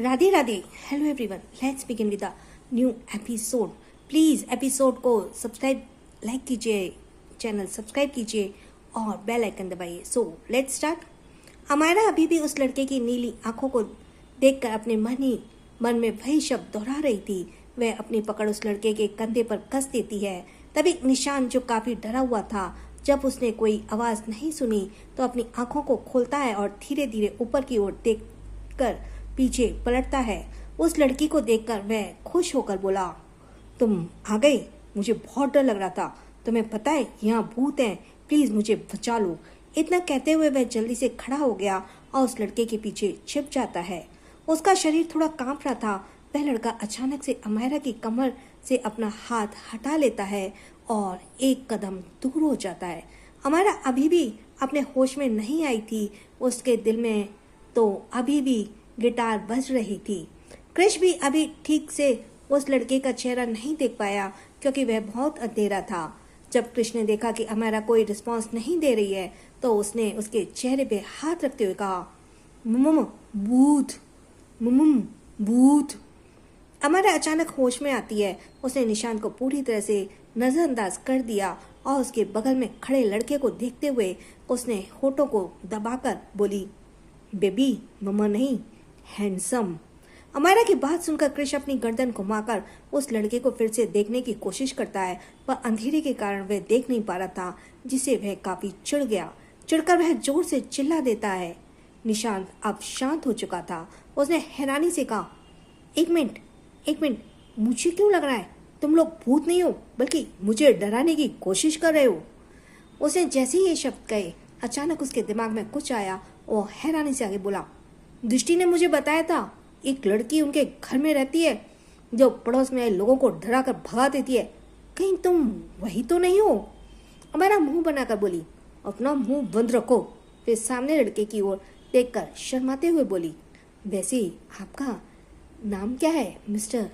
Radhe Radhe. Hello everyone, let's begin with the new episode. Please episode को subscribe, like कीजिए, channel subscribe कीजिए और bell icon दबाइए। So let's start. Amayra अभी भी उस लड़के की नीली आंखों को देखकर अपने मन में वही शब्द दोहरा रही थी। वह अपनी पकड़ उस लड़के के कंधे पर कस देती है। तभी निशान, जो काफी डरा हुआ था, जब उसने कोई आवाज नहीं सुनी तो अपनी आंखों को खोलता है और धीरे धीरे ऊपर की ओर देखकर पीछे पलटता है। उस लड़की को देखकर वह खुश होकर बोला, तुम आ गई, मुझे बहुत डर लग रहा था। तुम्हें पता है यहाँ भूत हैं, प्लीज मुझे बचा लो। इतना कहते हुए वह जल्दी से खड़ा हो गया और उस लड़के के पीछे छिप जाता है। उसका शरीर थोड़ा कांप रहा था। वह लड़का अचानक से अमायरा की कमर से अपना हाथ हटा लेता है और एक कदम दूर हो जाता है। अमायरा अभी भी अपने होश में नहीं आई थी। उसके दिल में तो अभी भी गिटार बज रही थी। क्रिश भी अभी ठीक से उस लड़के का चेहरा नहीं देख पाया क्योंकि वह बहुत अंधेरा था। जब क्रिश ने देखा कि अमायरा कोई रिस्पांस नहीं दे रही है तो उसने उसके चेहरे पे हाथ रखते हुए कहा, मम भूत, मम भूत। अमायरा अचानक होश में आती है। उसने निशान को पूरी तरह से नजरअंदाज कर दिया और उसके बगल में खड़े लड़के को देखते हुए उसने होठों को दबाकर बोली, बेबी, मम्मा नहीं, हैंडसम। अमायरा की बात सुनकर क्रिश अपनी गर्दन घुमाकर उस लड़के को फिर से देखने की कोशिश करता है, पर अंधेरे के कारण वह देख नहीं पा रहा था, जिसे वह काफी चिढ़ गया। चिढ़कर वह जोर से चिल्ला देता है। निशांत अब शांत हो चुका था। उसने हैरानी से कहा, एक मिनट, मुझे क्यों लग रहा है तुम लोग भूत नहीं हो, बल्कि मुझे डराने की कोशिश कर रहे हो। उसने जैसे ही ये शब्द कहे, अचानक उसके दिमाग में कुछ आया और हैरानी से आगे बोला, दृष्टि ने मुझे बताया था एक लड़की उनके घर में रहती है जो पड़ोस में आए लोगों को डरा कर भगा देती है। कहीं तुम वही तो नहीं हो? हमारा मुंह बनाकर बोली, अपना मुंह बंद रखो। फिर सामने लड़के की ओर देखकर शर्माते हुए बोली, वैसे आपका नाम क्या है मिस्टर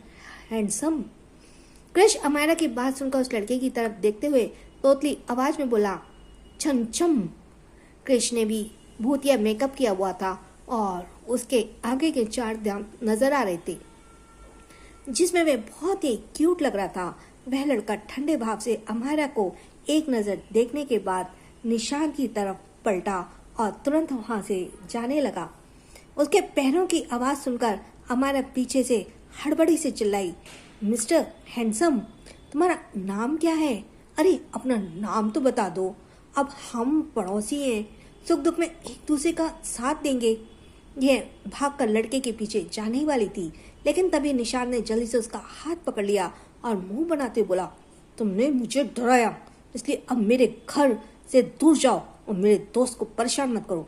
हैंडसम? क्रिश अमायरा की बात सुनकर उस लड़के की तरफ देखते हुए तोतली आवाज में बोला, छम। क्रिश ने भी भूतिया मेकअप किया हुआ था और उसके आगे के 4 दांत नजर आ रहे थे, जिसमें वह बहुत ही क्यूट लग रहा था। वह लड़का ठंडे भाव से अमायरा को एक नजर देखने के बाद निशान की तरफ पलटा और तुरंत वहां से जाने लगा। उसके पैरों की आवाज सुनकर अमायरा पीछे से हड़बड़ी से चिल्लाई, मिस्टर हैंडसम, तुम्हारा नाम क्या है? अरे अपना नाम तो बता दो, अब हम पड़ोसी हैं, सुख दुख में एक दूसरे का साथ देंगे। यह भागकर लड़के के पीछे जाने वाली थी, लेकिन तभी निशान ने जल्दी से उसका हाथ पकड़ लिया और मुंह बनाते हुए बोला, तुमने मुझे डराया, इसलिए अब मेरे घर से दूर जाओ और मेरे दोस्त को परेशान मत करो।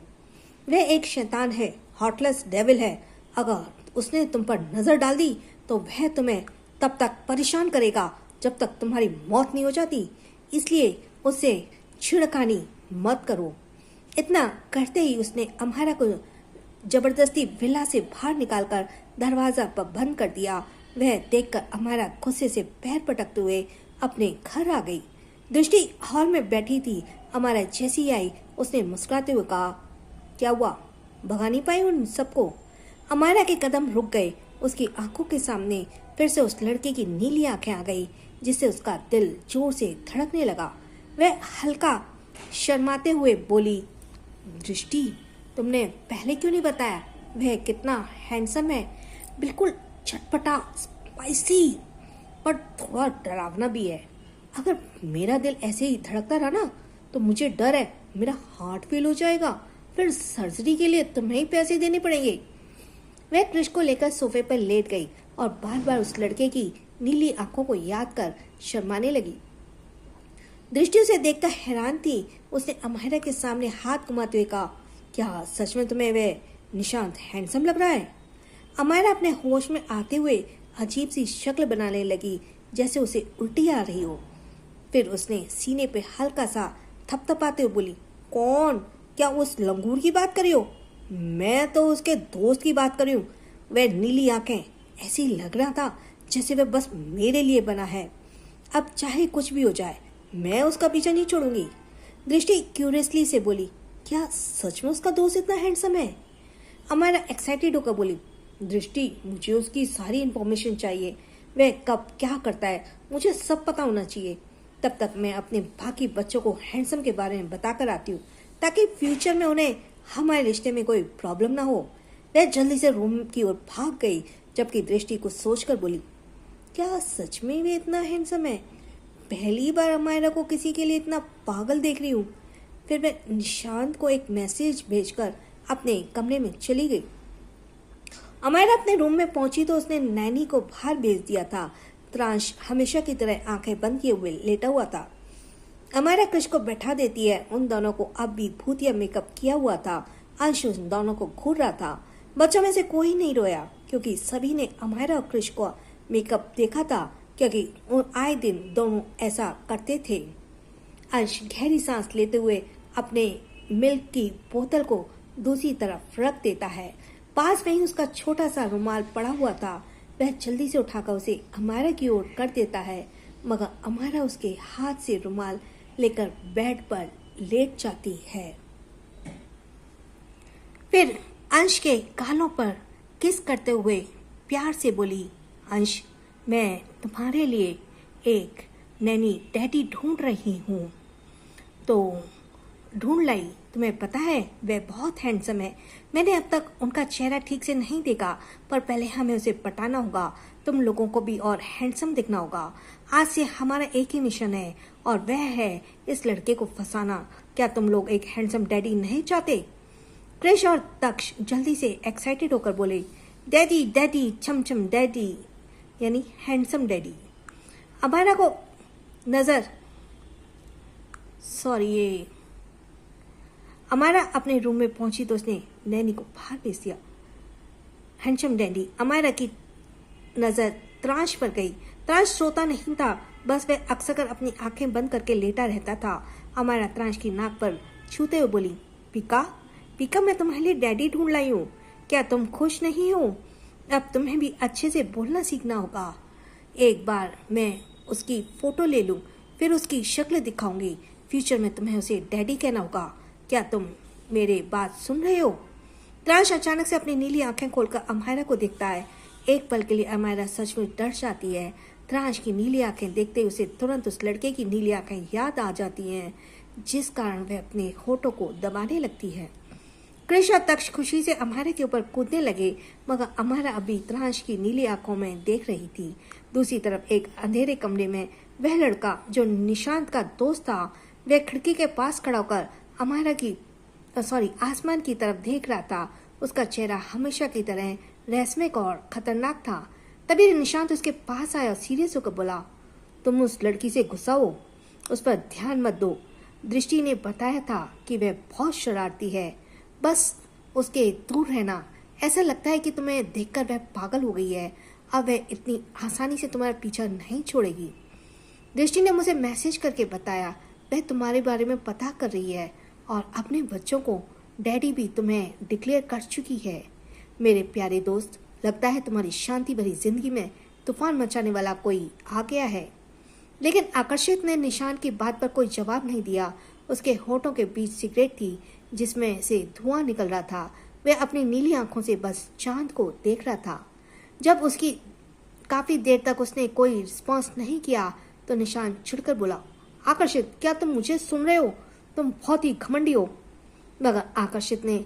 वह एक शैतान है, हार्टलेस डेविल है। अगर उसने तुम पर नजर डाल दी तो वह तुम्हें तब तक परेशान करेगा जब तक तुम्हारी मौत नहीं हो जाती, इसलिए उससे छिड़खानी मत करो। इतना करते ही उसने अमायरा को जबरदस्ती विला से बाहर निकालकर दरवाजा पर बंद कर दिया। वह देखकर अमायरा गुस्से से पैर पटकते हुए अपने घर आ गई। दृष्टि हॉल में बैठी थी। अमायरा जैसी ही आई, उसने मुस्कुराते हुए कहा, क्या हुआ, भगा नहीं पाई उन सबको? अमायरा के कदम रुक गए। उसकी आंखों के सामने फिर से उस लड़के की नीली आंखें आ गई, जिससे उसका दिल जोर से धड़कने लगा। वह हल्का शर्माते हुए बोली, दृष्टि, तुमने पहले क्यों नहीं बताया वह कितना हैंडसम है? बिल्कुल चटपटा, स्पाइसी, पर थोड़ा डरावना भी है। अगर मेरा दिल ऐसे ही धड़कता रहा ना तो मुझे डर है मेरा हार्ट फेल हो जाएगा, फिर सर्जरी के लिए तुम्हें ही पैसे देने पड़ेंगे। वह क्रिश को लेकर सोफे पर लेट गई और बार बार उस लड़के की नीली आंखों को याद कर शर्माने लगी। दृष्टि उसे देखकर हैरान थी। उसने अमायरा के सामने हाथ घुमाते हुए कहा, क्या सच में तुम्हें वह निशांत हैंडसम लग रहा है? अमायरा अपने होश में आते हुए अजीब सी शक्ल बनाने लगी, जैसे उसे उल्टी आ रही हो। फिर उसने सीने पे हल्का सा थपथपाते हुए बोली, कौन? क्या उस लंगूर की बात कर रही हो? मैं तो उसके दोस्त की बात कर रही हूँ। वह नीली आंखें, ऐसी लग रहा था जैसे वह बस मेरे लिए बना है। अब चाहे कुछ भी हो जाए, मैं उसका पीछा नहीं छोड़ूंगी। दृष्टि क्यूरियसली से बोली, क्या सच में उसका दोस्त इतना हैंडसम है? अमायरा एक्साइटेड होकर बोली, दृष्टि, मुझे उसकी सारी इन्फॉर्मेशन चाहिए। वह कब क्या करता है मुझे सब पता होना चाहिए। तब तक मैं अपने बाकी बच्चों को हैंडसम के बारे में बताकर आती हूँ, ताकि फ्यूचर में उन्हें हमारे रिश्ते में कोई प्रॉब्लम ना हो। वह जल्दी से रूम की ओर भाग गई, जबकि दृष्टि को सोचकर बोली, क्या सच में वे इतना हैंडसम है? पहली बार अमायरा को किसी के लिए इतना पागल देख रही हूँ। फिर वह निशांत को एक मैसेज भेजकर अपने कमरे में चली गई। अमायरा अपने रूम में पहुंची तो उसने नैनी को बाहर भेज दिया था। त्रांश हमेशा की तरह आंखें बंद किए हुए लेटा हुआ था। अमायरा कृष को बैठा देती है। उन दोनों को अब भी भूतिया मेकअप किया हुआ था। अंश उन दोनों को घूर रहा था। बच्चों में से कोई नहीं रोया, क्योंकि सभी ने अमायरा और कृष को मेकअप देखा था, क्योंकि आए दिन दोनों ऐसा करते थे। अंश गहरी सांस लेते हुए अपने मिल्क की बोतल को दूसरी तरफ रख देता है। पास में ही उसका छोटा सा रुमाल पड़ा हुआ था। वह जल्दी से उठाकर उसे अमायरा की ओर कर देता है, मगर अमायरा उसके हाथ से रुमाल लेकर बेड पर लेट जाती है। फिर अंश के गालों पर किस करते हुए प्यार से बोली, अंश, मैं तुम्हारे लिए एक नैनी डैडी ढूंढ रही हूँ, तो ढूंढ लाई। तुम्हें पता है वह बहुत हैंडसम है। मैंने अब तक उनका चेहरा ठीक से नहीं देखा, पर पहले हमें उसे पटाना होगा। तुम लोगों को भी और हैंडसम दिखना होगा। आज से हमारा एक ही मिशन है, और वह है इस लड़के को फंसाना। क्या तुम लोग एक हैंडसम डैडी नहीं चाहते? कृष और तक्ष जल्दी से एक्साइटेड होकर बोले, डैडी डैडी, छम छम डैडी, यानी हैंडसम डैडी। अमायरा को अमायरा अपने रूम में पहुंची तो उसने नैनी को बाहर भेज दिया। Handsome daddy. अमायरा की नजर त्रांश पर गई। त्रांश सोता नहीं था, बस वह अक्सर अपनी आंखें बंद करके लेटा रहता था। अमायरा त्रांश की नाक पर छूते हुए बोली, पीका पीका, मैं तुम्हारे लिए डैडी ढूंढ लाई हूँ। क्या तुम खुश नहीं हो? अब तुम्हें भी अच्छे से बोलना सीखना होगा। एक बार मैं उसकी फोटो ले लूँ, फिर उसकी शक्ल दिखाऊंगी। फ्यूचर में तुम्हें उसे डैडी कहना होगा। क्या तुम मेरे बात सुन रहे हो? त्रांश अचानक से अपनी नीली आंखें खोलकर अमायरा को देखता है। एक पल के लिए अमायरा सचमुच डर जाती है। त्रांश की नीली आंखें देखते ही उसे तुरंत उस लड़के की नीली आंखें याद आ जाती हैं, जिस कारण वह अपने होठों को दबाने लगती है। कृष और तक्ष खुशी से अमायरा के ऊपर कूदने लगे, मगर अमायरा अभी त्रांश की नीली आंखों में देख रही थी। दूसरी तरफ एक अंधेरे कमरे में वह लड़का जो निशांत का दोस्त था, वह खिड़की के पास खड़ा होकर आसमान की तरफ देख रहा था। उसका चेहरा हमेशा की तरह रहस्यमय और खतरनाक था। तभी निशांत उसके पास आया और सीरियस होकर बोला, तुम उस लड़की से गुस्सा हो, उस पर ध्यान मत दो। दृष्टि ने बताया था कि वह बहुत शरारती है, बस उसके दूर रहना। ऐसा लगता है कि तुम्हें देखकर वह पागल हो गई है। अब वह इतनी आसानी से तुम्हारा पीछा नहीं छोड़ेगी। दृष्टि ने मुझे मैसेज करके बताया, वह तुम्हारे बारे में पता कर रही है और अपने बच्चों को डैडी भी तुम्हें डिक्लेयर कर चुकी है। मेरे प्यारे दोस्त, लगता है तुम्हारी शांति भरी जिंदगी में तूफान मचाने वाला कोई आ गया है। लेकिन आकर्षित ने निशांत की बात पर कोई जवाब नहीं दिया। उसके होठों के बीच सिगरेट थी, जिसमें से धुआं निकल रहा था। वह अपनी नीली आंखों से बस चांद को देख रहा था। जब उसकी काफी देर तक उसने कोई रिस्पॉन्स नहीं किया तो निशांत चिढ़कर बोला, आकर्षित, क्या तुम मुझे सुन रहे हो? तुम बहुत ही घमंडी हो। मगर आकर्षित ने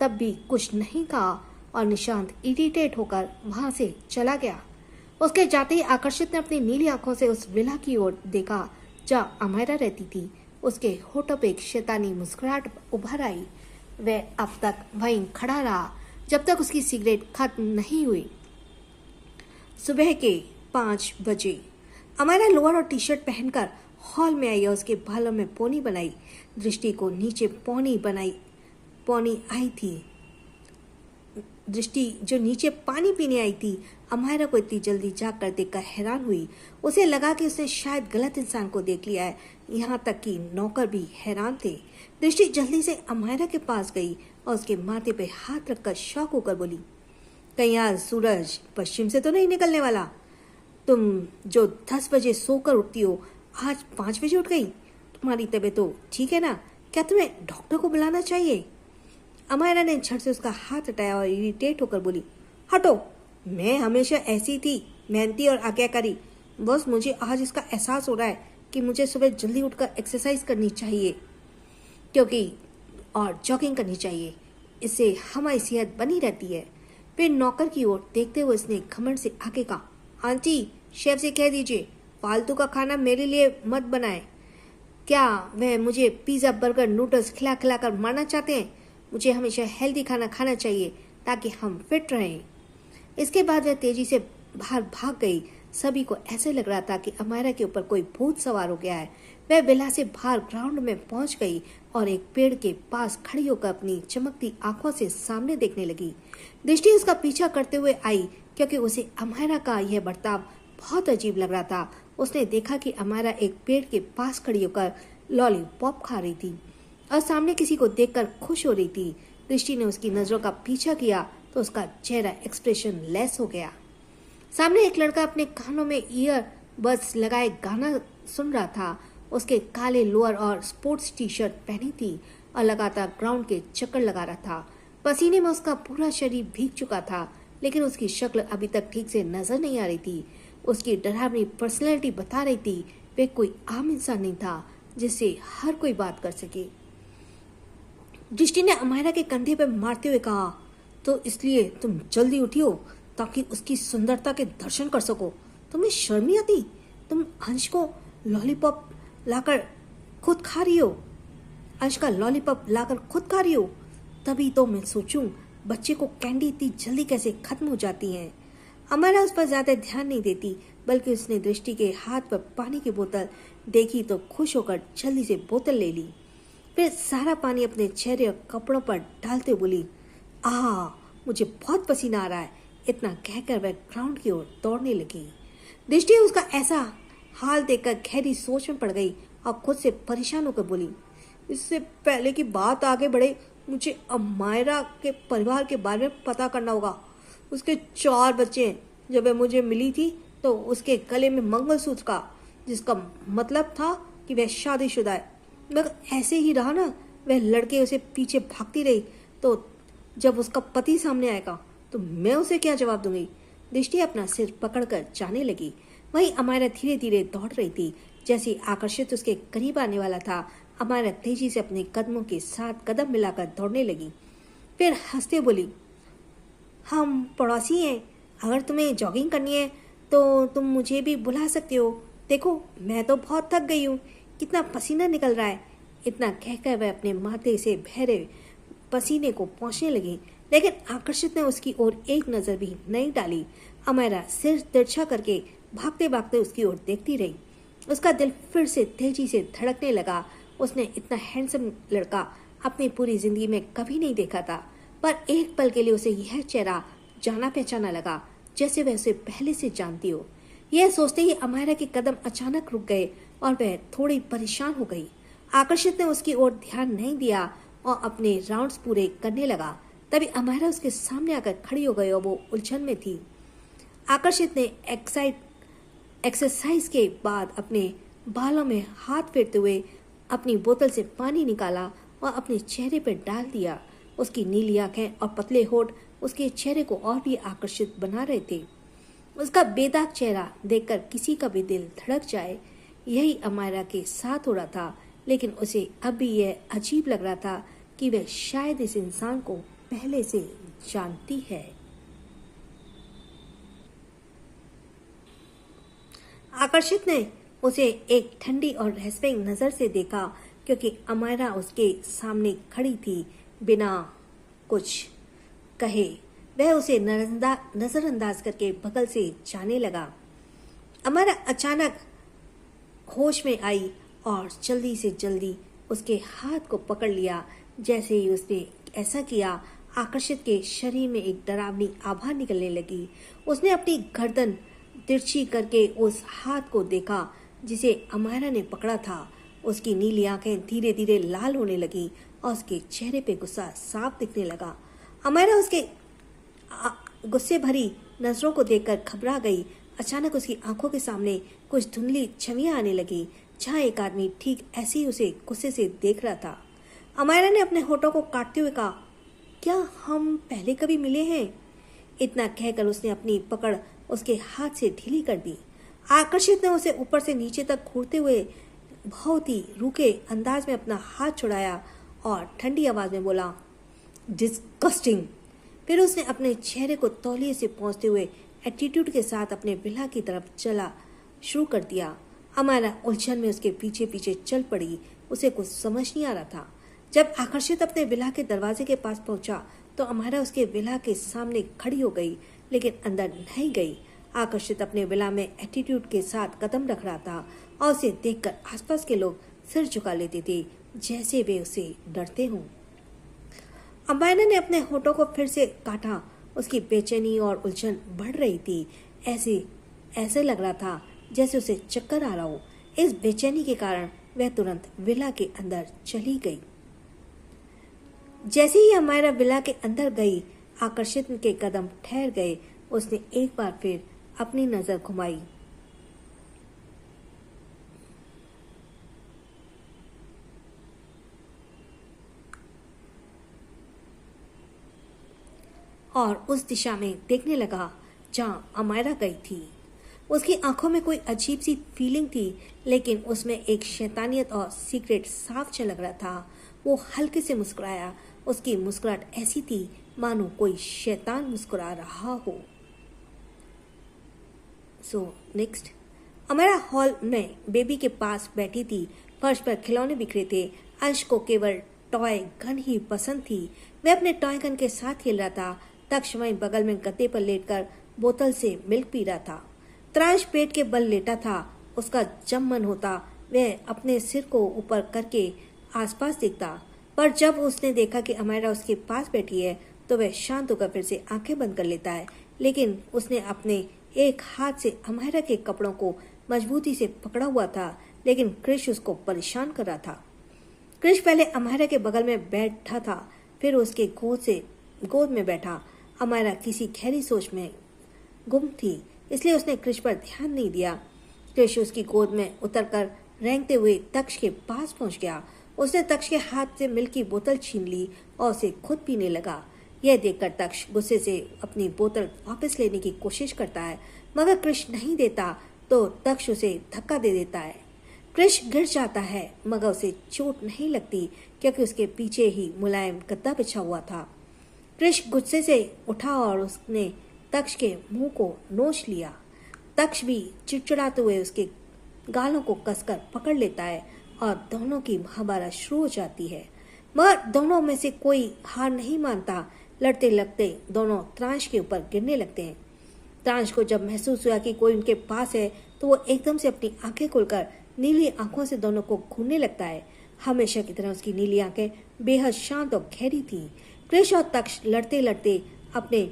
तब भी कुछ नहीं कहा और निशांत इरिटेट होकर वहां से चला गया। उसके जाते ही आकर्षित ने अपनी नीली आंखों से उस विला की ओर देखा जहाँ अमायरा रहती थी। उसके होठों पे एक शैतानी मुस्कुराहट उभर आई। वह अब तक वहीं खड़ा रहा जब तक उसकी सिगरेट खत्म नहीं हुई। सुबह के 5 बजे अमायरा लोअर और टी शर्ट पहनकर हॉल में आई और उसके बालों में पोनी बनाई। दृष्टि को नीचे पोनी आई थी। दृष्टि जो नीचे पानी पीने आई थी, अमायरा को इतनी जल्दी जाग कर देखकर हैरान हुई। उसे लगा कि उसने शायद गलत इंसान को देख लिया है। यहाँ तक कि नौकर भी हैरान थे। दृष्टि जल्दी से अमायरा के पास गई और उसके माथे पे हाथ रखकर शॉक होकर बोली, कहीं आज सूरज पश्चिम से तो नहीं निकलने वाला? तुम जो 10 बजे सोकर उठती हो, आज 5 बजे उठ गई। तुम्हारी तबीयत तो ठीक है ना? क्या तुम्हें डॉक्टर को बुलाना चाहिए? अमायरा ने झट से उसका हाथ हटाया और इरिटेट होकर बोली, हटो, मैं हमेशा ऐसी थी, मेहनती और आज्ञाकारी। बस मुझे आज इसका एहसास हो रहा है कि मुझे सुबह जल्दी उठकर एक्सरसाइज करनी चाहिए क्योंकि और जॉगिंग करनी चाहिए। इससे हमारी सेहत बनी रहती है। फिर नौकर की ओर देखते हुए उसने घमंड से आगे कहा, आंटी, शेफ से कह दीजिए फालतू का खाना मेरे लिए मत बनाए। क्या वह मुझे पिज़्ज़ा, बर्गर, नूडल्स खिला खिला कर मारना चाहते हैं? मुझे हमेशा हेल्दी खाना खाना चाहिए ताकि हम फिट रहें। इसके बाद वह तेजी से बाहर भाग गई। सभी को ऐसे लग रहा था कि अमायरा के ऊपर कोई भूत सवार हो गया है। वह बिला से बाहर ग्राउंड में पहुंच गई और एक पेड़ के पास खड़ी होकर अपनी चमकती आंखों से सामने देखने लगी। दृष्टि उसका पीछा करते हुए आई क्योंकि उसे अमायरा का यह बर्ताव बहुत अजीब लग रहा था। उसने देखा कि अमायरा एक पेड़ के पास खड़ी होकर लॉलीपॉप खा रही थी और सामने किसी को देखकर खुश हो रही थी। दृष्टि ने उसकी नजरों का पीछा किया तो उसका चेहरा एक्सप्रेशन लेस हो गया। सामने एक लड़का अपने कानों में ईयर बड्स लगाए गाना सुन रहा था। उसके काले लोअर और स्पोर्ट्स टी शर्ट पहनी थी और लगातार ग्राउंड के चक्कर लगा रहा था। पसीने में उसका पूरा शरीर भीग चुका था, लेकिन उसकी शक्ल अभी तक ठीक से नजर नहीं आ रही थी। उसकी डरावनी पर्सनैलिटी बता रही थी वे कोई आम इंसान नहीं था जिससे हर कोई बात कर सके। दृष्टि ने अमायरा के कंधे पर मारते हुए कहा, तो इसलिए तुम जल्दी उठी हो ताकि उसकी सुंदरता के दर्शन कर सको। तुम्हें शर्म नहीं आती? तुम अंश को लॉलीपॉप लाकर खुद खा रही हो। अंश का लॉलीपॉप लाकर खुद खा रही हो। तभी तो मैं सोचूं बच्चे को कैंडी इतनी जल्दी कैसे खत्म हो जाती है। अमायरा उस पर ज्यादा ध्यान नहीं देती, बल्कि उसने दृष्टि के हाथ पर पानी की बोतल देखी तो खुश होकर जल्दी से बोतल ले ली। फिर सारा पानी अपने चेहरे और कपड़ों पर डालते बोली, मुझे बहुत पसीना आ रहा है। इतना कहकर वह ग्राउंड की ओर दौड़ने लगी। दृष्टि उसका ऐसा हाल देखकर गहरी सोच में पड़ गई और खुद से परेशान होकर बोली, इससे पहले कि बात आगे बढ़े मुझे अमायरा के परिवार के बारे में पता करना होगा। उसके 4 बच्चे हैं। जब वह मुझे मिली थी तो उसके गले में मंगलसूत्र का, जिसका मतलब था कि वह शादीशुदा है। मगर ऐसे ही रहा ना, वह लड़के उसे पीछे भागती रही, तो जब उसका पति सामने आएगा तो मैं उसे क्या जवाब दूंगी। दृष्टि अपना सिर पकड़कर जाने लगी। वहीं अमायरा धीरे धीरे दौड़ रही थी। जैसे आकर्षित उसके करीब आने वाला था, अमायरा तेजी से अपने कदमों के साथ कदम मिलाकर दौड़ने लगी। फिर हंसते बोली, हम पड़ोसी हैं। अगर तुम्हें जॉगिंग करनी है तो तुम मुझे भी बुला सकते हो। देखो, मैं तो बहुत थक गई हूँ, कितना पसीना निकल रहा है। इतना कहकर वह अपने माथे से बहरे पसीने को पोंछने लगी, लेकिन आकर्षित ने उसकी ओर एक नजर भी नहीं डाली। अमायरा सिर तिरछा करके भागते भागते उसकी ओर देखती रही। उसका दिल फिर से तेजी से धड़कने लगा। उसने इतना हैंडसम लड़का अपनी पूरी जिंदगी में कभी नहीं देखा था, पर एक पल के लिए उसे यह चेहरा जाना पहचाना लगा, जैसे वह उसे पहले से जानती हो। यह सोचते ही अमायरा के कदम अचानक रुक गए और वह थोड़ी परेशान हो गई। आकर्षित ने उसकी ओर ध्यान नहीं दिया और अपने राउंड्स पूरे करने लगा। तभी अमायरा उसके सामने आकर खड़ी हो गई और वो उलझन में थी। आकर्षित ने एक्सरसाइज के बाद अपने बालों में हाथ फेरते हुए अपनी बोतल से पानी निकाला और अपने चेहरे पर डाल दिया। उसकी नीली आंखें और पतले होठ उसके चेहरे को और भी आकर्षित बना रहे थे। उसका बेदाग चेहरा देखकर किसी का भी दिल धड़क जाए, यही अमायरा के साथ हो रहा था। लेकिन उसे अब भी यह अजीब लग रहा था कि वह शायद इस इंसान को पहले से जानती है। आकर्षित ने उसे एक ठंडी और रहस्यमयी नजर से देखा, क्योंकि अमायरा उसके सामने खड़ी थी। बिना कुछ कहे वह उसे नजरअंदाज करके बगल से जाने लगा। अमायरा अचानक होश में आई और जल्दी से जल्दी उसके हाथ को पकड़ लिया। जैसे ही उसने ऐसा किया, आकर्षित के शरीर में एक डरावनी आभा निकलने लगी। उसने अपनी गर्दन तिरछी करके उस हाथ को देखा जिसे अमायरा ने पकड़ा था। उसकी नीली आंखें धीरे धीरे लाल होने लगी और उसके चेहरे पे गुस्सा साफ दिखने लगा। अमायरा उसके गुस्से भरी नजरों को देखकर घबरा गई। अचानक उसकी आंखों के सामने कुछ धुंधली छवियां आने लगी, जहां एक आदमी ठीक ऐसे ही उसे गुस्से से देख रहा था। अमायरा ने अपने होठों को काटते हुए कहा, क्या हम पहले कभी मिले हैं? इतना कहकर उसने अपनी पकड़ उसके हाथ से ढीली कर दी। आकर्षित ने उसे ऊपर से नीचे तक घूरते हुए बहुत ही रूखे अंदाज में अपना हाथ छुड़ाया और ठंडी आवाज में बोला, डिस्गस्टिंग। फिर उसने अपने चेहरे को तौलिए से पहुंचते हुए एटीट्यूड के साथ अपने विला की तरफ चला शुरू कर दिया। अमायरा उलझन में उसके पीछे पीछे चल पड़ी। उसे कुछ समझ नहीं आ रहा था। जब आकर्षित अपने विला के दरवाजे के पास पहुंचा तो अमायरा उसके विला के सामने खड़ी हो गई, लेकिन अंदर नहीं गई। आकर्षित अपने विला में एटीट्यूड के साथ कदम रख रहा था और उसे देखकर आसपास के लोग सिर झुका लेते थे, जैसे वे उसे डरते हों। अमायरा ने अपने होठों को फिर से काटा। उसकी बेचैनी और उलझन बढ़ रही थी। ऐसे लग रहा था जैसे उसे चक्कर आ रहा हो। इस बेचैनी के कारण वह तुरंत विला के अंदर चली गई। जैसे ही अमायरा विला के अंदर गई, आकर्षित के कदम ठहर गए। उसने एक बार फिर अपनी नजर घुमाई और उस दिशा में देखने लगा जहां अमायरा गई थी। उसकी आंखों में कोई अजीब सी फीलिंग थी, लेकिन उसमें एक शैतानियत और सीक्रेट साफ झलक रहा था। वो हल्के से मुस्कुराया। उसकी मुस्कुराहट ऐसी थी मानो कोई शैतान मुस्कुरा रहा हो। नेक्स्ट, अमायरा हॉल में बेबी के पास बैठी थी। फर्श पर खिलौने बिखरे थे। अंश को केवल टॉय गन ही पसंद थी। वह अपने टॉय गन के साथ खेल रहा था। तक्ष वहीं बगल में गद्दे पर लेटकर बोतल से मिल्क पी रहा था। त्रांश पेट के बल लेटा था। उसका जब मन होता वह अपने सिर को ऊपर करके आसपास देखता, पर जब उसने देखा कि अमायरा उसके पास बैठी है तो वह शांत होकर फिर से आंखें बंद कर लेता है। लेकिन उसने अपने एक हाथ से अमायरा के कपड़ों को मजबूती से पकड़ा हुआ था, लेकिन क्रिश उसको परेशान कर रहा था। क्रिश पहले अमायरा के बगल में बैठा था, फिर उसके गोद में बैठा। अमायरा किसी गहरी सोच में गुम थी, इसलिए उसने क्रिश पर ध्यान नहीं दिया। क्रिश उसकी गोद में उतरकर रेंगते हुए तक्ष के पास पहुंच गया। उसने तक्ष के हाथ से मिल्क की बोतल छीन ली और उसे खुद पीने लगा। यह देखकर तक्ष गुस्से से अपनी बोतल वापस लेने की कोशिश करता है, मगर क्रिश नहीं देता तो तक्ष उसे धक्का दे देता है। क्रिश गिर जाता है, मगर उसे चोट नहीं लगती क्योंकि उसके पीछे ही मुलायम गद्दा बिछा हुआ था। क्रिश गुस्से से उठा और उसने तक्ष के मुंह को नोच लिया। तक्ष भी चिड़चिड़ाते हुए उसके गालों को कसकर पकड़ लेता है और दोनों की महाभारत शुरू हो जाती है। मगर दोनों में से कोई हार नहीं मानता। लड़ते लड़ते दोनों त्रांश के ऊपर गिरने लगते हैं। त्रांश को जब महसूस हुआ कि कोई उनके पास है तो वो एकदम से अपनी आंखें खोलकर नीली आंखों से दोनों को घूरने लगता है। हमेशा की तरह उसकी नीली आंखें बेहद शांत और गहरी थीं। क्रिश और तक्ष लड़ते लड़ते अपने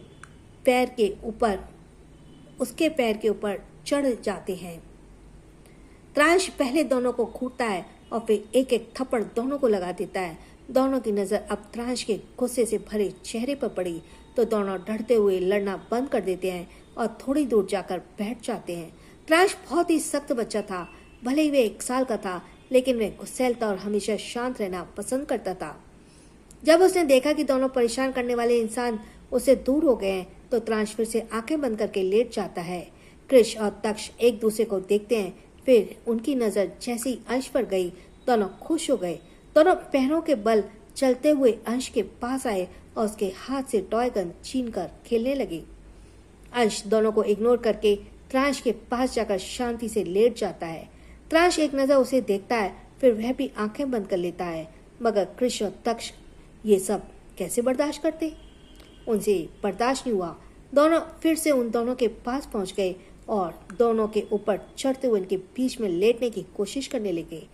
उसके पैर के ऊपर चढ़ जाते हैं। त्रांश पहले दोनों को घूरता है और फिर एक एक थप्पड़ दोनों को लगा देता है। दोनों की नजर अब त्रांश के गुस्से से भरे चेहरे पर पड़ी तो दोनों डरते हुए लड़ना बंद कर देते हैं और थोड़ी दूर जाकर बैठ जाते हैं। त्रांश बहुत ही सख्त बच्चा था। भले ही वे 1 साल का था, लेकिन वह गुस्सैलता और हमेशा शांत रहना पसंद करता था। जब उसने देखा कि दोनों परेशान करने वाले इंसान उससे दूर हो गए हैं तो त्रांश फिर से आंखें बंद करके लेट जाता है। क्रिश और तक्ष एक दूसरे को देखते हैं, फिर उनकी नजर जैसी अंश पर गई दोनों खुश हो गए। दोनों पैरों के बल चलते हुए अंश के पास आए और उसके हाथ से टॉय गन छीनकर खेलने लगे। अंश दोनों को इग्नोर करके त्रांश के पास जाकर शांति से लेट जाता है। त्रांश एक नजर उसे देखता है, फिर वह भी आंखें बंद कर लेता है। मगर क्रिश और तक्ष ये सब कैसे बर्दाश्त करते? उनसे बर्दाश्त नहीं हुआ। दोनों फिर से उन दोनों के पास पहुंच गए और दोनों के ऊपर चढ़ते हुए उनके बीच में लेटने की कोशिश करने लगे।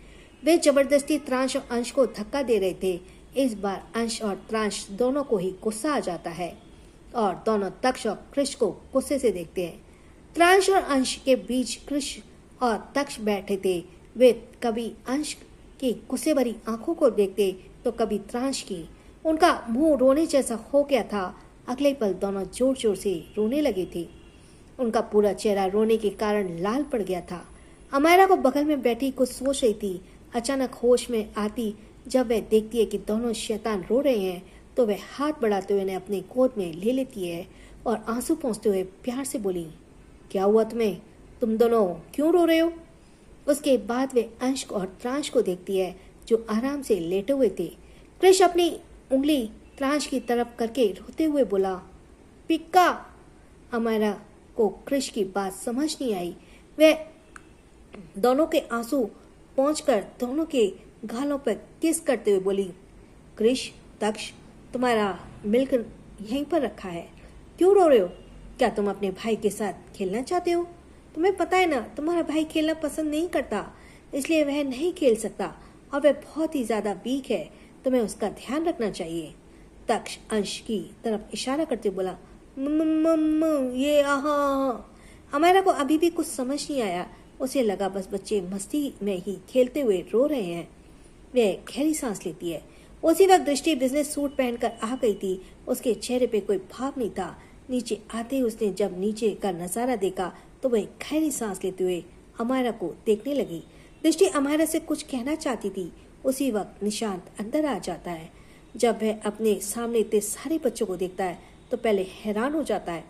वे जबरदस्ती त्रांश और अंश को धक्का दे रहे थे। इस बार अंश और त्रांश दोनों को ही गुस्सा आ जाता है और दोनों तक्ष और क्रिश को गुस्से से देखते हैं। त्रांश और अंश के बीच क्रिश और तक्ष बैठे थे। वे कभी अंश की गुस्से भरी आंखों को देखते तो कभी त्रांश की। उनका मुंह रोने जैसा हो गया था। अगले पल दोनों जोर जोर से रोने लगे थे। उनका पूरा चेहरा रोने के कारण लाल पड़ गया था। अमायरा को बगल में बैठी कुछ सोच रही थी। अचानक होश में आती जब वह देखती है कि दोनों शैतान रो रहे हैं तो वह हाथ बढ़ाते हुए उन्हें अपनी गोद में ले लेती है और आंसू पोंछते हुए प्यार से बोली, क्या हुआ तुम्हें? तुम दोनों क्यों रो रहे हो? उसके बाद वे अंश और त्रांश को देखती है जो आराम से लेटे हुए थे। कृष अपनी उंगली त्रांश की तरफ करके रोते हुए बोला, पिक्का। अमायरा को कृष की बात समझ नहीं आई। वह दोनों के आंसू पहुंचकर दोनों के गालों पर किस करते हुए बोली, कृष, तक्ष, तुम्हारा मिल्क यहीं पर रखा है, क्यों रो रहे हो? क्या तुम अपने भाई के साथ खेलना चाहते हो? तुम्हें पता है ना, तुम्हारा भाई खेलना पसंद नहीं करता, इसलिए वह नहीं खेल सकता और वह बहुत ही ज्यादा वीक है, तुम्हें उसका ध्यान रखना चाहिए। तक्ष अंश की तरफ इशारा करते बोला, ये आहा। हमारा को अभी भी कुछ समझ नहीं आया। उसे लगा बस बच्चे मस्ती में ही खेलते हुए रो रहे हैं। वह गहरी सांस लेती है। उसी वक्त दृष्टि बिजनेस सूट पहनकर आ गई थी। उसके चेहरे पे कोई भाव नहीं था। नीचे आते ही उसने जब नीचे का नजारा देखा तो वह गहरी सांस लेते हुए अमायरा को देखने लगी। दृष्टि अमायरा से कुछ कहना चाहती थी। उसी वक्त निशांत अंदर आ जाता है। जब वह अपने सामने इतने सारे बच्चों को देखता है तो पहले हैरान हो जाता है,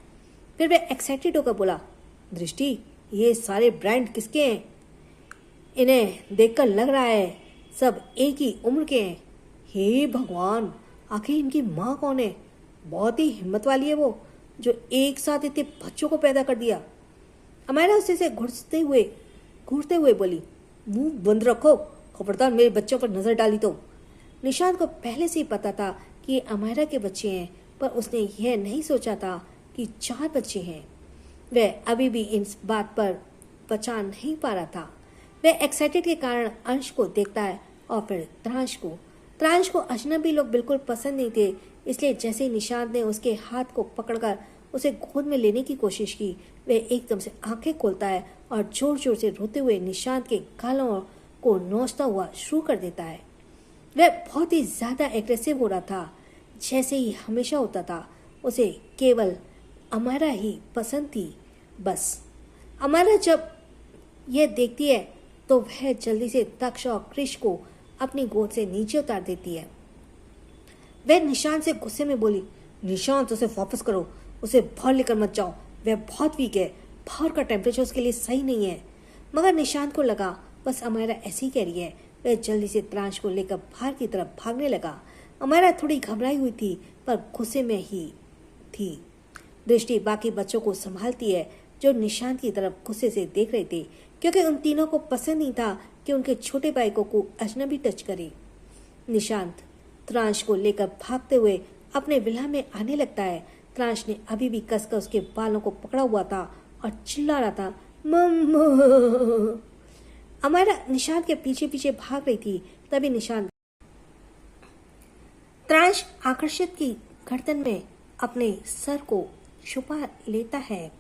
फिर वह एक्साइटेड होकर बोला, दृष्टि, ये सारे ब्रांड किसके हैं? इन्हें देखकर लग रहा है सब एक ही उम्र के हैं। हे भगवान, आखिर इनकी माँ कौन है? बहुत ही हिम्मत वाली है वो, जो एक साथ इतने बच्चों को पैदा कर दिया। अमायरा उसे से घुटते हुए बोली, मुंह बंद रखो, खबरदार मेरे बच्चों पर नजर डाली तो। निशांत को पहले से ही पता था कि ये अमायरा के बच्चे हैं, पर उसने यह नहीं सोचा था कि 4 बच्चे हैं। वह अभी भी इन बात पर बचा नहीं पा रहा था। वह एक्साइटेड के कारण अंश को देखता है और फिर त्रांश को अजनबी लोग बिल्कुल पसंद नहीं थे, इसलिए जैसे ही निशांत ने उसके हाथ को पकड़कर उसे गोद में लेने की कोशिश की, वह एकदम से आंखें खोलता है और जोर जोर से रोते हुए निशांत के गालों को नोचता हुआ शुरू कर देता है। वह बहुत ही ज्यादा एग्रेसिव हो रहा था, जैसे ही हमेशा होता था। उसे केवल अमायरा ही पसंद थी, बस। अमायरा जब यह देखती है तो वह जल्दी से तक्ष और कृष को अपनी गोद से नीचे उतार देती है। वह निशांत से गुस्से में बोली, निशांत, उसे वापस करो, उसे बाहर लेकर मत जाओ, वह बहुत वीक है, बाहर का टेम्परेचर उसके लिए सही नहीं है। मगर निशांत को लगा बस अमायरा ऐसी कह रही है। वह जल्दी से त्रांश को लेकर बाहर की तरफ भागने लगा। अमायरा थोड़ी घबराई हुई थी, पर गुस्से में ही थी। दृष्टि बाकी बच्चों को संभालती है जो निशांत की तरफ गुस्से से देख रहे थे, क्योंकि उन तीनों को पसंद नहीं था कि उनके छोटे भाई को अजनबी टच करे। निशांत त्रांश को लेकर भागते हुए अपने विला में आने लगता है। त्रांश ने अभी भी कसकर उसके बालों को पकड़ा हुआ था और चिल्ला रहा था, मम्मा। अमायरा निशांत के पीछे पीछे भाग रही थी। तभी निशांत त्रांश आकर्षित की गर्दन में अपने सर को छुपा लेता है।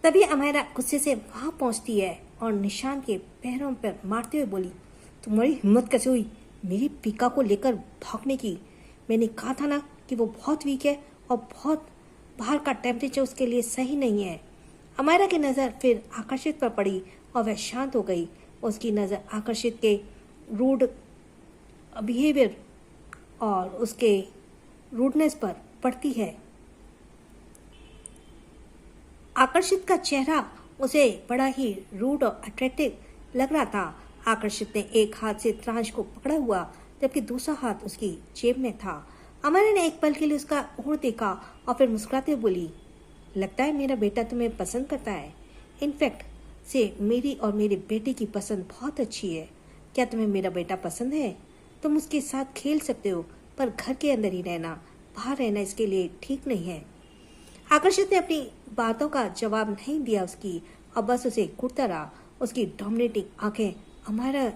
तभी अमायरा गुस्से से वहां पहुंचती है और निशांत के पैरों पर मारते हुए बोली, तुम्हारी हिम्मत कैसे हुई मेरी पिका को लेकर भागने की? मैंने कहा था ना कि वो बहुत वीक है और बहुत बाहर का टेम्परेचर उसके लिए सही नहीं है। अमायरा की नज़र फिर आकर्षित पर पड़ी और वह शांत हो गई। उसकी नज़र आकर्षित के रूड बिहेवियर और उसके रूडनेस पर पड़ती है। आकर्षित का चेहरा उसे बड़ा ही रूड और अट्रैक्टिव लग रहा था। आकर्षित ने एक हाथ से त्रांश को पकड़ा हुआ, जबकि दूसरा हाथ उसकी जेब में था। अमायरा ने एक पल के लिए उसका ओर देखा और फिर मुस्कुराते हुए बोली, लगता है मेरा बेटा तुम्हें पसंद करता है। इनफैक्ट से मेरी और मेरे बेटे की पसंद बहुत अच्छी है। क्या तुम्हें मेरा बेटा पसंद है? तुम उसके साथ खेल सकते हो, पर घर के अंदर ही रहना, बाहर रहना इसके लिए ठीक नहीं है। आकर्षित ने अपनी बातों का जवाब नहीं दिया उसकी, और बस उसे घूरता रहा। उसकी डोमिनेटिंग आंखें अमायरा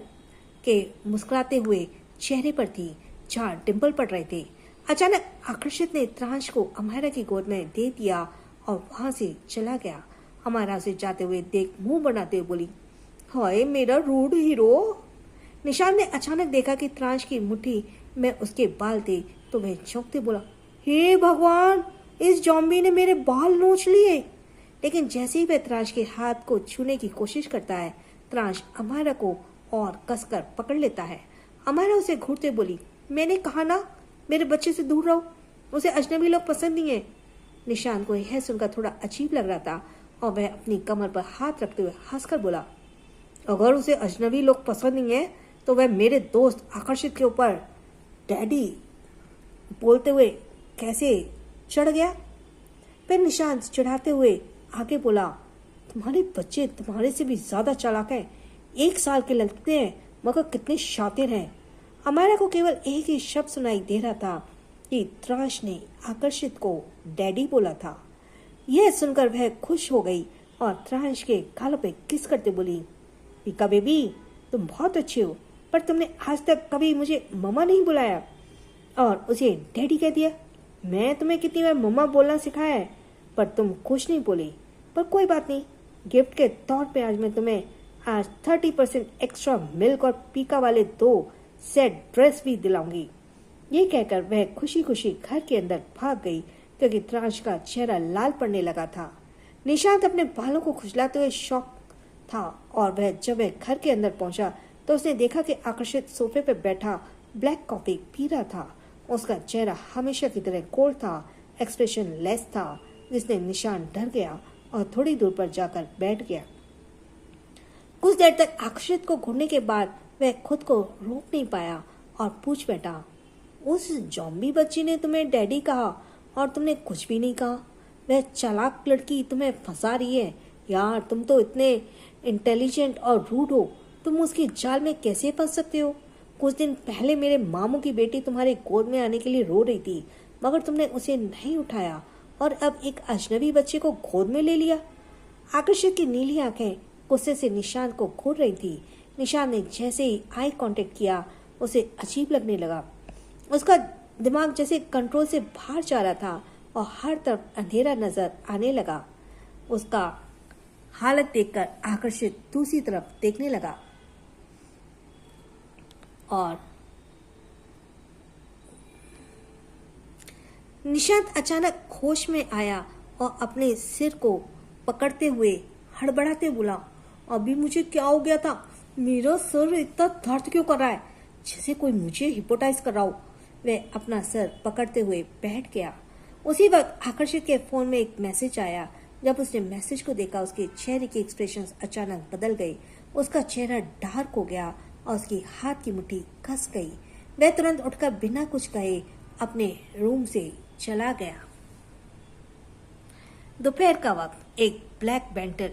के मुस्कुराते हुए चेहरे पर थी, जहाँ डिम्पल पड़ रहे थे। अचानक आकर्षित ने त्रांश को अमायरा की गोद में दे दिया और वहां से चला गया। अमायरा उसे जाते हुए देख मुंह बनाते हुए बोली, हाय मेरा रूड हीरो। निशांत ने अचानक देखा कि त्रांश की मुट्ठी में उसके बाल थे, तो वह चौंकते बोला, हे भगवान, इस जॉम्बी ने मेरे बाल नोच लिए। लेकिन जैसे ही वह त्रांश के हाथ को छूने की कोशिश करता है, त्रांश अमायरा को और कसकर पकड़ लेता है। अमायरा उसे घूरते बोली, मैंने कहा ना मेरे बच्चे से दूर रहो। उसे अजनबी लोग पसंद नहीं है। निशांत को यह सुनकर थोड़ा अजीब लग रहा था और वह अपनी कमर पर हाथ रखते हुए हंसकर बोला, अगर उसे अजनबी लोग पसंद नहीं है तो वह मेरे दोस्त आकर्षित के ऊपर डैडी बोलते हुए कैसे चढ़ गया। फिर निशांत चिढ़ाते हुए आगे बोला, तुम्हारे बच्चे तुम्हारे से भी ज्यादा चालाक हैं। 1 साल के लगते हैं मगर कितने शातिर हैं। अमायरा को केवल एक ही शब्द सुनाई दे रहा था कि त्राश ने आकर्षित को डैडी बोला था। यह सुनकर वह खुश हो गई और त्राश के गालों पे किस करते बोली, पीका बेबी तुम बहुत अच्छे हो, पर तुमने आज तक कभी मुझे मम्मा नहीं बुलाया और उसे डैडी कह दिया। मैं तुम्हें कितनी बार मम्मा बोलना सिखाया है पर तुम कुछ नहीं बोली। पर कोई बात नहीं, गिफ्ट के तौर पे आज मैं तुम्हें आज 30% एक्स्ट्रा मिल्क और पीका वाले 2 सेट ड्रेस भी दिलाऊंगी। ये कहकर वह खुशी खुशी घर के अंदर भाग गई क्योंकि त्राश का चेहरा लाल पड़ने लगा था। निशांत अपने बालों को खुजलाते हुए शौक था और वह जब वह घर के अंदर पहुंचा तो उसने देखा कि आकर्षित सोफे पर बैठा ब्लैक कॉफी पी रहा था। उसका चेहरा हमेशा की तरह कोल्ड था, एक्सप्रेशन लेस था, जिसने निशांत डर गया और थोड़ी दूर पर जाकर बैठ गया। कुछ देर तक आकर्षित को घूरने के बाद वह खुद को रोक नहीं पाया और पूछ बैठा, उस जॉम्बी बच्ची ने तुम्हें डैडी कहा और तुमने कुछ भी नहीं कहा। वह चालाक लड़की तुम्हें फंसा रही है। यार तुम तो इतने इंटेलिजेंट और रूड हो, तुम उसकी जाल में कैसे फंस सकते हो। कुछ दिन पहले मेरे मामू की बेटी तुम्हारे गोद में आने के लिए रो रही थी मगर तुमने उसे नहीं उठाया और अब एक अजनबी बच्चे को गोद में ले लिया। आकर्षित की नीली आंखें गुस्से से निशांत को घूर रही थी। निशांत ने जैसे ही आई कांटेक्ट किया उसे अजीब लगने लगा। उसका दिमाग जैसे कंट्रोल से बाहर जा रहा था और हर तरफ अंधेरा नजर आने लगा। उसका हालत देखकर आकर्षित दूसरी तरफ देखने लगा और निशांत अचानक होश में आया और अपने सिर को पकड़ते हुए हड़बड़ाते बोला, अभी मुझे क्या हो गया था? मेरा सर इतना दर्द क्यों कर रहा है, जैसे कोई मुझे हिप्नोटाइज कर रहा हो। वह अपना सर पकड़ते हुए बैठ गया। उसी वक्त आकर्षित के फोन में एक मैसेज आया। जब उसने मैसेज को देखा उसके चेहरे के एक्सप्रेशंस अचानक बदल गए। उसका चेहरा डार्क हो गया और उसकी हाथ की मुट्ठी कस गई। वह तुरंत उठकर बिना कुछ कहे अपने रूम से चला गया। दोपहर का वक्त एक ब्लैक बेंटल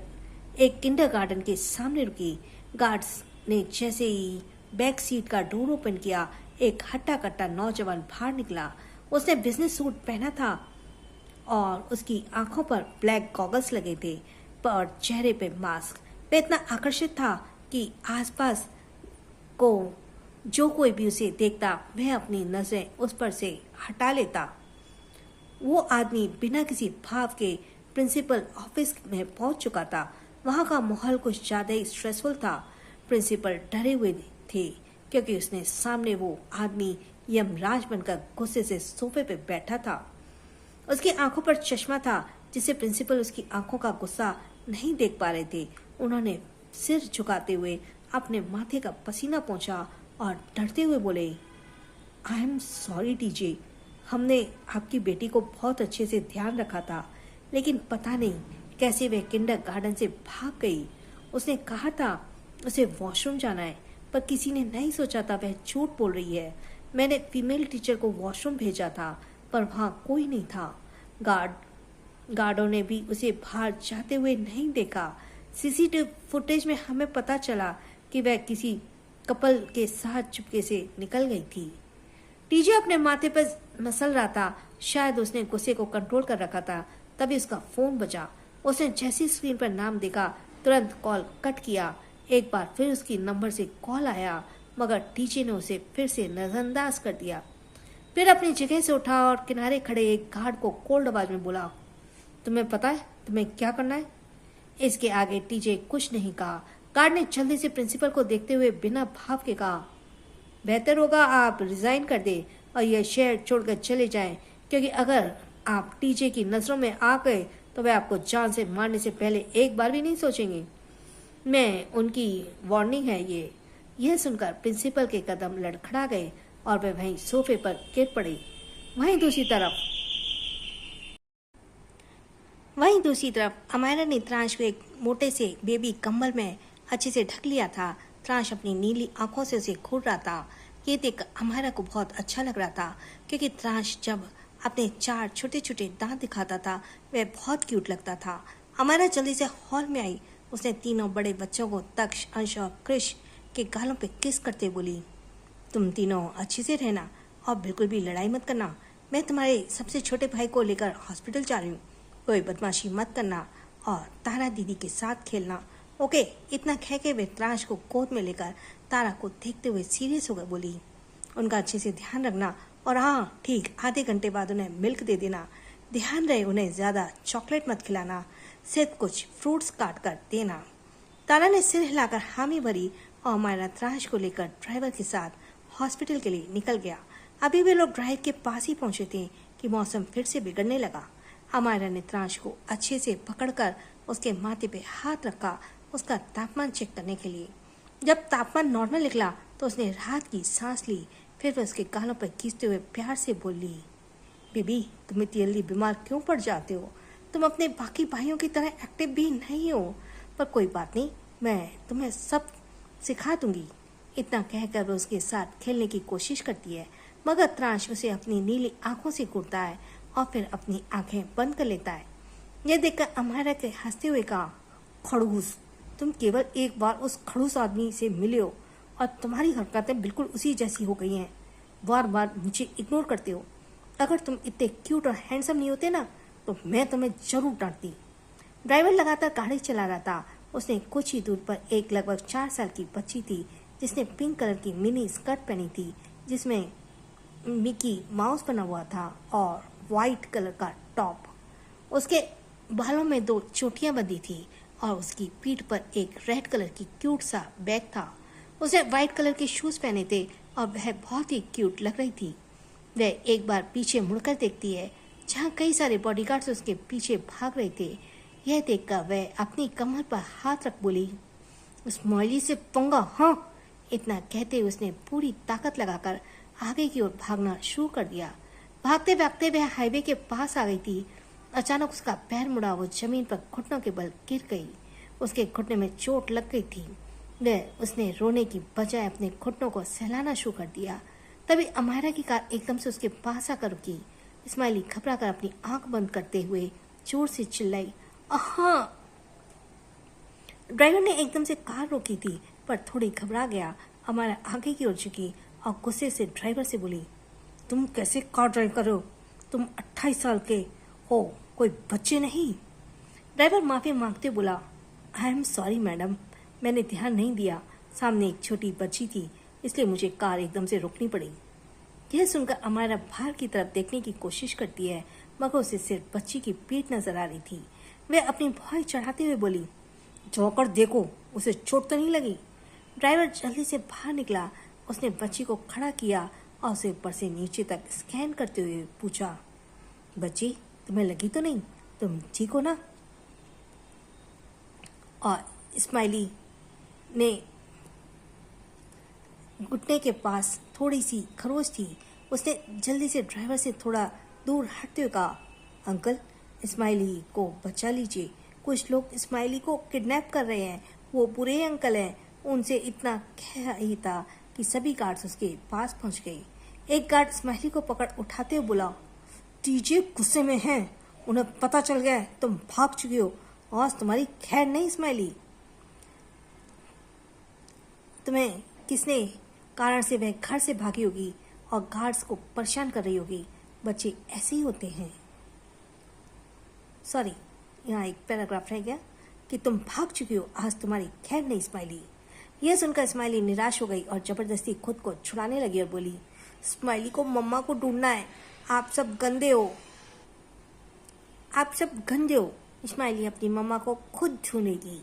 एक किंडरगार्टन के सामने रुकी। गार्ड्स ने जैसे ही बैक सीट का डोर ओपन किया, एक हट्टा कट्टा नौजवान बाहर निकला। उसने बिजनेस सूट पहना था और उसकी आंखों पर ब्लैक गॉगल्स लगे थे और चेहरे पे मास्क। वह इतना आकर्षित था कि आसपास को जो कोई भी उसे देखता वह अपनी नजरें उस पर से हटा लेता। वो आदमी बिना किसी भाव के प्रिंसिपल ऑफिस में पहुंच चुका था। वहां का माहौल कुछ ज्यादा ही स्ट्रेसफुल था। प्रिंसिपल डरे हुए थे क्योंकि उसने सामने वो आदमी यमराज बनकर गुस्से से सोफे पे बैठा था। उसकी आंखों पर चश्मा था जिससे प्रिंसिपल उसकी आंखों का गुस्सा नहीं देख पा रहे थे। उन्होंने सिर झुकाते हुए अपने माथे का पसीना पोंछा और डरते हुए बोले, आई एम सॉरी टीजे, हमने आपकी बेटी को बहुत अच्छे से ध्यान रखा था, लेकिन पता नहीं कैसे वह किंडरगार्टन से भाग गई। उसने कहा था उसे वॉशरूम जाना है, पर किसी ने नहीं सोचा था वह झूठ बोल रही है। मैंने फीमेल टीचर को वॉशरूम भेजा था पर वहां कोई नहीं था। गार्डों ने भी उसे बाहर जाते हुए नहीं देखा। सीसीटीवी फुटेज में हमें पता चला कि वह किसी कपल के साथ चुपके से निकल गई थी। टीजे अपने माथे पर मसल रहा था। शायद उसने गुस्से को कंट्रोल कर रखा था। तभी उसका फोन बजा। उसने जैसी स्क्रीन पर नाम देखा तुरंत कॉल कट किया। एक बार फिर उसकी नंबर से कॉल आया मगर टीजे ने उसे फिर से नजरअंदाज कर दिया। फिर अपनी जगह से उठा और किनारे खड़े एक गार्ड को कोल्ड आवाज में बोला, तुम्हें पता है तुम्हें क्या करना है? इसके आगे टीजे कुछ नहीं कहा। गार्ड ने जल्दी से प्रिंसिपल को देखते हुए बिना भाव के कहा, बेहतर होगा आप रिजाइन कर दे और यह शहर छोड़कर चले जाएं, क्योंकि अगर आप टीजे की नजरों में आ गए तो वे आपको जान से मारने से पहले एक बार भी नहीं सोचेंगे। मैं उनकी वार्निंग है ये। यह सुनकर प्रिंसिपल के कदम लड़खड़ा गए और वे वहीं सोफे पर गिर पड़े। वहीं दूसरी तरफ अमायरा ने त्रांश को एक मोटे से बेबी कंबल में अच्छे से ढक लिया था। त्रांश अपनी नीली आंखों से उसे घूर रहा था। ये देख अमायरा को बहुत अच्छा लग रहा था, क्योंकि त्रांश जब अपने 4 छोटे छोटे दांत दिखाता था वह बहुत क्यूट लगता था। अमायरा जल्दी से हॉल में आई। उसने तीनों बड़े बच्चों को तक्ष, अंश और कृष के गालों पे किस करते बोली, तुम तीनों अच्छे से रहना और बिल्कुल भी लड़ाई मत करना। मैं तुम्हारे सबसे छोटे भाई को लेकर हॉस्पिटल जा रही हूँ। कोई बदमाशी मत करना और तारा दीदी के साथ खेलना, ओके। इतना कह के वे त्रांश को गोद में लेकर तारा को देखते हुए सीरियस होकर बोली, उनका अच्छे से ध्यान रखना और हाँ, ठीक आधे घंटे बाद उन्हें मिल्क दे देना। ध्यान रहे उन्हें ज़्यादा चॉकलेट मत खिलाना, सिर्फ कुछ फ्रूट्स काट कर देना। तारा ने सिर हिलाकर हामी भरी और अमायरा त्रांश को लेकर ड्राइवर के साथ हॉस्पिटल के लिए निकल गया। अभी वे लोग ड्राइव के पास ही पहुंचे थे कि मौसम फिर से बिगड़ने लगा। अमायरा ने त्रांश को अच्छे से पकड़कर उसके माथे पे हाथ रखा उसका तापमान चेक करने के लिए। जब तापमान नॉर्मल निकला तो उसने राहत की सांस ली। फिर वह उसके गालों पर खींचते हुए प्यार से बोली, बेबी तुम इतनी जल्दी बीमार क्यों पड़ जाते हो? तुम अपने बाकी भाइयों की तरह एक्टिव भी नहीं हो, पर कोई बात नहीं, मैं तुम्हें सब सिखा दूंगी। इतना कहकर वह उसके साथ खेलने की कोशिश करती है, मगर त्रांश उसे अपनी नीली आंखों से घूरता है और फिर अपनी आंखें बंद कर लेता है। यह देखकर अमायरा के हंसते हुए कहा, खड़ूस, तुम केवल एक बार उस खड़ूस आदमी से मिले हो और तुम्हारी हरकतें बिल्कुल उसी जैसी हो गई हैं। बार बार मुझे इग्नोर करते हो। अगर तुम इतने क्यूट और हैंडसम नहीं होते ना तो मैं तुम्हें जरूर डांटती। ड्राइवर लगातार गाड़ी चला रहा था। उसने कुछ ही दूर पर एक लगभग 4 साल की बच्ची थी जिसने पिंक कलर की मिनी स्कर्ट पहनी थी जिसमें मिकी माउस बना हुआ था और वाइट कलर का टॉप। उसके बालों में 2 चोटियां बंधी थी और उसकी पीठ पर एक रेड कलर की क्यूट सा बैग था। उसने वाइट कलर के शूज पहने थे और वह बहुत ही क्यूट लग रही थी। वह एक बार पीछे मुड़कर देखती है जहाँ कई सारे बॉडीगार्ड्स उसके पीछे भाग रहे थे। यह देखकर वह अपनी कमर पर हाथ रख बोली, स्माइली से पंगा, हाँ। इतना कहते हुए उसने पूरी ताकत लगाकर आगे की ओर भागना शुरू कर दिया। भागते भागते वह हाईवे के पास आ गई थी। अचानक उसका पैर मुड़ा, वो जमीन पर घुटनों के बल गिर गई। उसके घुटने में चोट लग गई थी। उसने रोने की बजाय अपने घुटनों को सहलाना शुरू कर दिया। तभी अमायरा की कार एकदम से उसके पास आकर रुकी। स्माइली घबरा कर अपनी आंख बंद करते हुए जोर से चिल्लाई, आहा। ड्राइवर ने एकदम से कार रोकी थी पर थोड़ी घबरा गया। अमायरा आगे की ओर झुकी और गुस्से से ड्राइवर से बोली, तुम कैसे कार ड्राइव कर रहे हो? तुम 28 साल के हो, कोई बच्चे नहीं। ड्राइवर माफी मांगते बोला, आई एम सॉरी मैडम, मैंने ध्यान नहीं दिया। सामने एक छोटी बच्ची थी इसलिए मुझे कार एकदम से रोकनी पड़ी। यह सुनकर अमायरा बाहर की तरफ देखने की कोशिश करती है मगर उसे सिर्फ बच्ची की पीठ नजर आ रही थी। वह अपनी भौं चढ़ाते हुए बोली, जाकर देखो उसे चोट तो नहीं लगी। ड्राइवर जल्दी से बाहर निकला। उसने बच्ची को खड़ा किया और उसे ऊपर से नीचे तक स्कैन करते हुए पूछा, बच्ची तुम्हें लगी तो नहीं? तुम ठीक हो ना? और स्माइली ने घुटने के पास थोड़ी सी खरोच थी। उसने जल्दी से ड्राइवर से थोड़ा दूर हटते हुए कहा, अंकल स्माइली को बचा लीजिए, कुछ लोग स्माइली को किडनैप कर रहे हैं। वो बुरे अंकल हैं। उनसे इतना कह ही था कि सभी गार्ड्स उसके पास पहुंच गए। एक गार्ड स्माइली को पकड़ उठाते हुए बोला, टीजे गुस्से में हैं, उन्हें पता चल गया है तुम भाग चुकी हो। आज तुम्हारी खैर नहीं स्माइली। तुम्हें किसने कारण से वह घर से भागी होगी और गार्ड्स को परेशान कर रही होगी। बच्चे ऐसे ही होते हैं। सॉरी, यहाँ एक पैराग्राफ रह गया कि तुम भाग चुकी हो, आज तुम्हारी खैर नहीं स्माइली। यह सुनकर स्माइली निराश हो गई और जबरदस्ती खुद को छुड़ाने लगी और बोली, स्माइली को मम्मा को ढूंढना है। आप सब गंदे हो, आप सब गंदे हो। स्माइली अपनी मम्मा को खुद ढूंढेगी।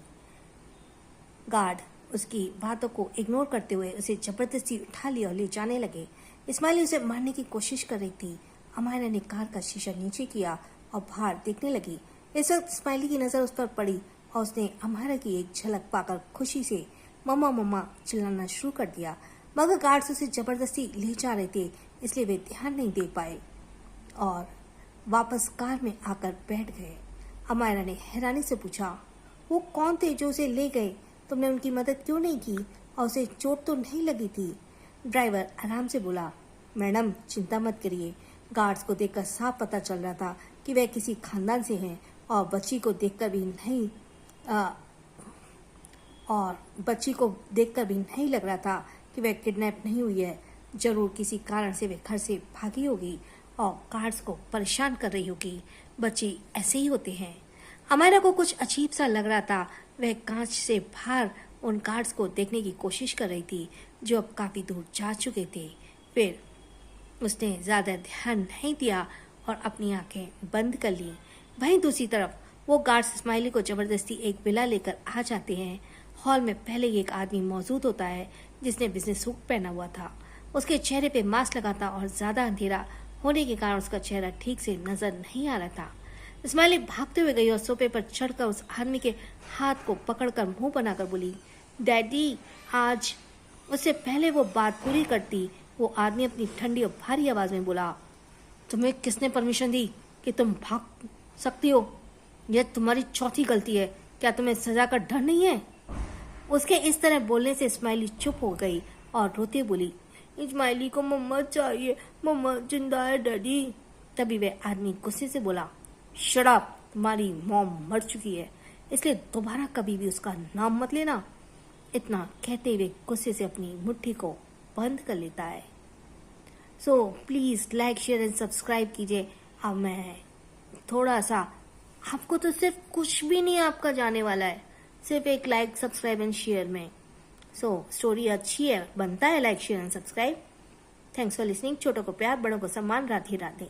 गार्ड उसकी बातों को इग्नोर करते हुए उसे जबरदस्ती उठा लिया और ले जाने लगे। स्माइली उसे मारने की कोशिश कर रही थी। अमायरा ने कार का शीशा नीचे किया और बाहर देखने लगी। इस वक्त स्माइली की नजर उस पर पड़ी और उसने अमायरा की एक झलक पाकर खुशी से मम्मा मम्मा चिल्लाना शुरू कर दिया। मगर गार्ड्स उसे जबरदस्ती ले जा रहे थे इसलिए वे ध्यान नहीं दे पाए। और वापस कार में आकर बैठ गए। अमायरा ने हैरानी से पूछा, वो कौन थे जो उसे ले गए? तुमने उनकी मदद क्यों नहीं की और उसे चोट तो नहीं लगी थी? ड्राइवर आराम से बोला, मैडम चिंता मत करिए, गार्ड्स को देखकर साफ पता चल रहा था कि वह किसी खानदान से हैं और बच्ची को देखकर भी नहीं लग रहा था कि वह किडनैप नहीं हुई है। जरूर किसी कारण से वह घर से भागी होगी और गार्ड्स को परेशान कर रही होगी। बच्चे ऐसे ही होते हैं। अमायरा को कुछ अजीब सा लग रहा था। वह कांच से बाहर उन गार्ड्स को देखने की कोशिश कर रही थी जो अब काफी दूर जा चुके थे। फिर उसने ज्यादा ध्यान नहीं दिया और अपनी आंखें बंद कर ली। वहीं दूसरी तरफ वो गार्ड्स स्माइली को जबरदस्ती एक विला लेकर आ जाते हैं। हॉल में पहले ही एक आदमी मौजूद होता है जिसने बिजनेस सूट पहना हुआ था। उसके चेहरे पे मास्क लगा था और ज्यादा अंधेरा होने के कारण उसका चेहरा ठीक से नजर नहीं आ रहा था। स्माइली भागते हुए गई और सोफे पर चढ़कर उस आदमी के हाथ को पकड़कर मुंह बनाकर बोली, डैडी आज। उससे पहले वो बात पूरी करती वो आदमी अपनी ठंडी और भारी आवाज में बोला, तुम्हें किसने परमिशन दी कि तुम भाग सकती हो? यह तुम्हारी चौथी गलती है। क्या तुम्हें सजा का डर नहीं है? उसके इस तरह बोलने से स्माइली चुप हो गई और रोते बोली, स्माइली को मम्मा चाहिए, मम्मा जिंदा है डैडी। तभी वह आदमी गुस्से से बोला, शट अप, तुम्हारी मॉम मर चुकी है, इसलिए दोबारा कभी भी उसका नाम मत लेना। इतना कहते हुए गुस्से से अपनी मुट्ठी को बंद कर लेता है। So please like share and subscribe कीजिए। अब मैं थोड़ा सा, आपको तो सिर्फ कुछ भी नहीं आपका जाने वाला है, सिर्फ एक लाइक सब्सक्राइब एंड शेयर में। सो स्टोरी अच्छी है, बनता है like share and subscribe. Thanks for listening. छोटों को प्यार, बड़ों को सम्मान। राधे राधे।